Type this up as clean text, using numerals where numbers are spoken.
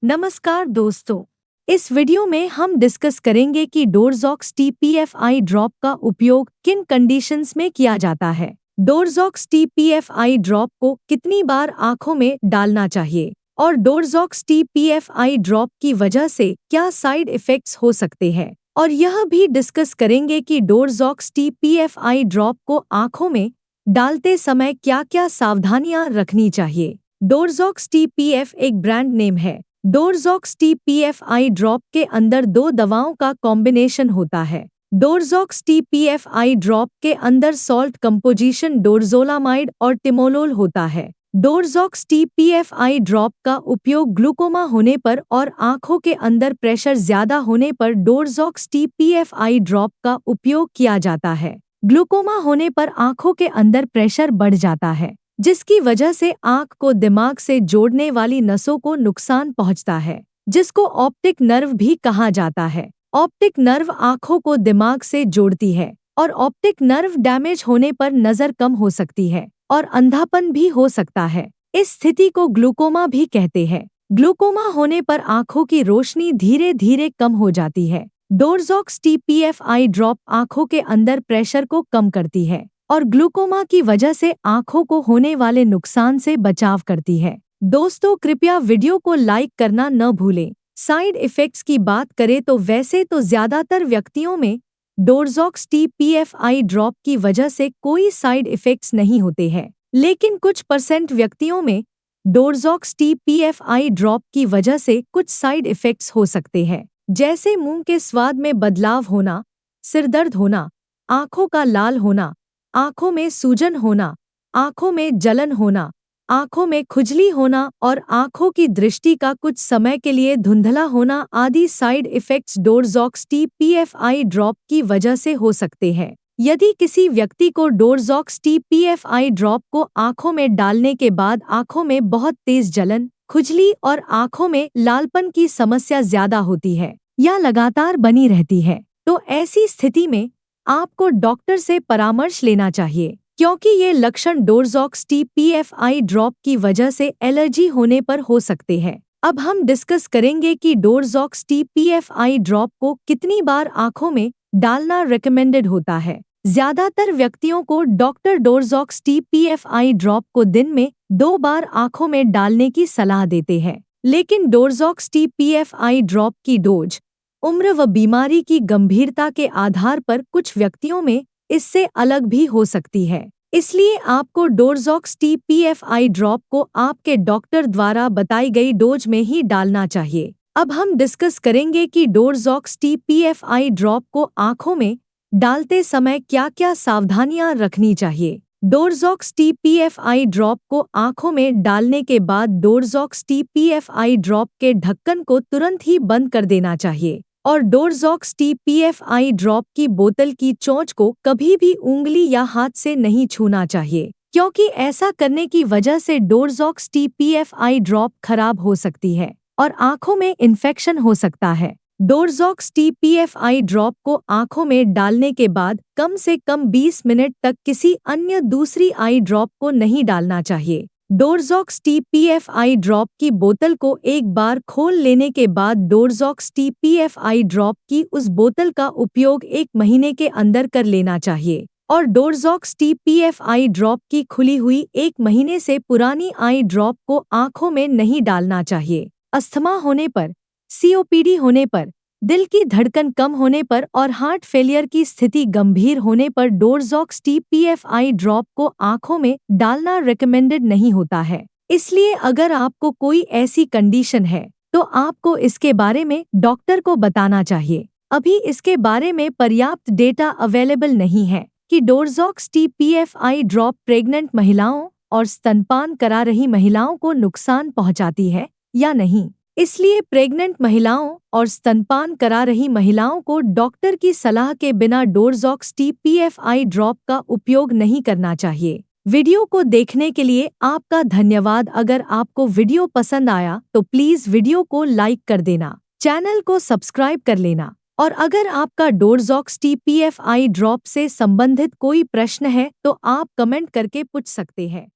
नमस्कार दोस्तों, इस वीडियो में हम डिस्कस करेंगे कि डोर्ज़ॉक्स TPF-I ड्रॉप का उपयोग किन कंडीशंस में किया जाता है। डोर्ज़ॉक्स TPF-I ड्रॉप को कितनी बार आंखों में डालना चाहिए और डोर्ज़ॉक्स TPF-I ड्रॉप की वजह से क्या साइड इफ़ेक्ट्स हो सकते हैं, और यह भी डिस्कस करेंगे कि डोर्ज़ॉक्स TPF-I ड्रॉप को आंखों में डालते समय क्या-क्या सावधानियां रखनी चाहिए। डोर्ज़ॉक्स TPF एक ब्रांड नेम है। डोर्ज़ॉक्स TPF-I ड्रॉप के अंदर दो दवाओं का कॉम्बिनेशन होता है। डोर्ज़ॉक्स TPF-I ड्रॉप के अंदर सॉल्ट कंपोजिशन डोरज़ोलामाइड और टिमोलोल होता है। डोर्ज़ॉक्स TPF-I ड्रॉप का उपयोग ग्लूकोमा होने पर और आंखों के अंदर प्रेशर ज्यादा होने पर डोर्ज़ॉक्स TPF-I ड्रॉप का उपयोग किया जाता है। ग्लूकोमा होने पर आंखों के अंदर प्रेशर बढ़ जाता है, जिसकी वजह से आंख को दिमाग से जोड़ने वाली नसों को नुकसान पहुंचता है, जिसको ऑप्टिक नर्व भी कहा जाता है। ऑप्टिक नर्व आंखों को दिमाग से जोड़ती है और ऑप्टिक नर्व डैमेज होने पर नजर कम हो सकती है और अंधापन भी हो सकता है। इस स्थिति को ग्लूकोमा भी कहते हैं। ग्लूकोमा होने पर आंखों की रोशनी धीरे धीरे कम हो जाती है। डोर्ज़ॉक्स TPF-I ड्रॉप आंखों के अंदर प्रेशर को कम करती है और ग्लूकोमा की वजह से आंखों को होने वाले नुकसान से बचाव करती है। दोस्तों, कृपया वीडियो को लाइक करना न भूलें। साइड इफ़ेक्ट्स की बात करें तो वैसे तो ज़्यादातर व्यक्तियों में डोर्ज़ॉक्स TPF-I ड्रॉप की वजह से कोई साइड इफ़ेक्ट्स नहीं होते हैं, लेकिन कुछ % व्यक्तियों में डोर्ज़ॉक्स TPF-I ड्रॉप की वजह से कुछ साइड इफ़ेक्ट्स हो सकते हैं, जैसे मुंह के स्वाद में बदलाव होना, सिरदर्द होना, आंखों का लाल होना, आंखों में सूजन होना, आंखों में जलन होना, आंखों में खुजली होना और आंखों की दृष्टि का कुछ समय के लिए धुंधला होना आदि साइड इफ़ेक्ट्स डोर्ज़ॉक्स TPF-I ड्रॉप की वजह से हो सकते हैं। यदि किसी व्यक्ति को डोर्ज़ॉक्स TPF-I ड्रॉप को आंखों में डालने के बाद आंखों में बहुत तेज जलन, खुजली और आंखों में लालपन की समस्या ज्यादा होती है या लगातार बनी रहती है, तो ऐसी स्थिति में आपको डॉक्टर से परामर्श लेना चाहिए, क्योंकि ये लक्षण डोर्ज़ॉक्स TPF-I ड्रॉप की वजह से एलर्जी होने पर हो सकते हैं। अब हम डिस्कस करेंगे कि डोर्ज़ॉक्स TPF-I ड्रॉप को कितनी बार आंखों में डालना रिकमेंडेड होता है। ज्यादातर व्यक्तियों को डॉक्टर डोर्ज़ॉक्स TPF-I ड्रॉप को दिन में 2 बार आंखों में डालने की सलाह देते हैं, लेकिन डोर्ज़ॉक्स TPF-I ड्रॉप की डोज उम्र व बीमारी की गंभीरता के आधार पर कुछ व्यक्तियों में इससे अलग भी हो सकती है। इसलिए आपको डोर्ज़ॉक्स TPF-I ड्रॉप को आपके डॉक्टर द्वारा बताई गई डोज में ही डालना चाहिए। अब हम डिस्कस करेंगे कि डोर्ज़ॉक्स TPF-I ड्रॉप को आंखों में डालते समय क्या-क्या सावधानियां रखनी चाहिए। डोर्ज़ॉक्स TPF-I ड्रॉप को आंखों में डालने के बाद डोर्ज़ॉक्स TPF-I ड्रॉप के ढक्कन को तुरंत ही बंद कर देना चाहिए और डोर्ज़ॉक्स TPF-I ड्रॉप की बोतल की चोंच को कभी भी उंगली या हाथ से नहीं छूना चाहिए, क्योंकि ऐसा करने की वजह से डोर्ज़ॉक्स TPF-I ड्रॉप खराब हो सकती है और आंखों में इन्फेक्शन हो सकता है। डोर्ज़ॉक्स TPF-I ड्रॉप को आंखों में डालने के बाद कम से कम 20 मिनट तक किसी अन्य दूसरी आई ड्रॉप को नहीं डालना चाहिए। डोर्ज़ॉक्स TPF-I ड्रॉप की बोतल को एक बार खोल लेने के बाद डोर्ज़ॉक्स TPF-I ड्रॉप की उस बोतल का उपयोग 1 महीने के अंदर कर लेना चाहिए और डोर्ज़ॉक्स TPF-I ड्रॉप की खुली हुई 1 महीने से पुरानी आई ड्रॉप को आंखों में नहीं डालना चाहिए। अस्थमा होने पर, COPD होने पर, दिल की धड़कन कम होने पर और हार्ट फेलियर की स्थिति गंभीर होने पर डोर्ज़ॉक्स TPF-I ड्रॉप को आंखों में डालना रिकमेंडेड नहीं होता है। इसलिए अगर आपको कोई ऐसी कंडीशन है तो आपको इसके बारे में डॉक्टर को बताना चाहिए। अभी इसके बारे में पर्याप्त डेटा अवेलेबल नहीं है कि डोर्ज़ॉक्स TPF-I ड्रॉप प्रेग्नेंट महिलाओं और स्तनपान करा रही महिलाओं को नुकसान पहुंचाती है या नहीं। इसलिए प्रेग्नेंट महिलाओं और स्तनपान करा रही महिलाओं को डॉक्टर की सलाह के बिना डोर्ज़ॉक्स TPF-I ड्रॉप का उपयोग नहीं करना चाहिए। वीडियो को देखने के लिए आपका धन्यवाद। अगर आपको वीडियो पसंद आया तो प्लीज़ वीडियो को लाइक कर देना, चैनल को सब्सक्राइब कर लेना, और अगर आपका डोर्ज़ॉक्स TPF-I ड्रॉप से संबंधित कोई प्रश्न है तो आप कमेंट करके पूछ सकते हैं।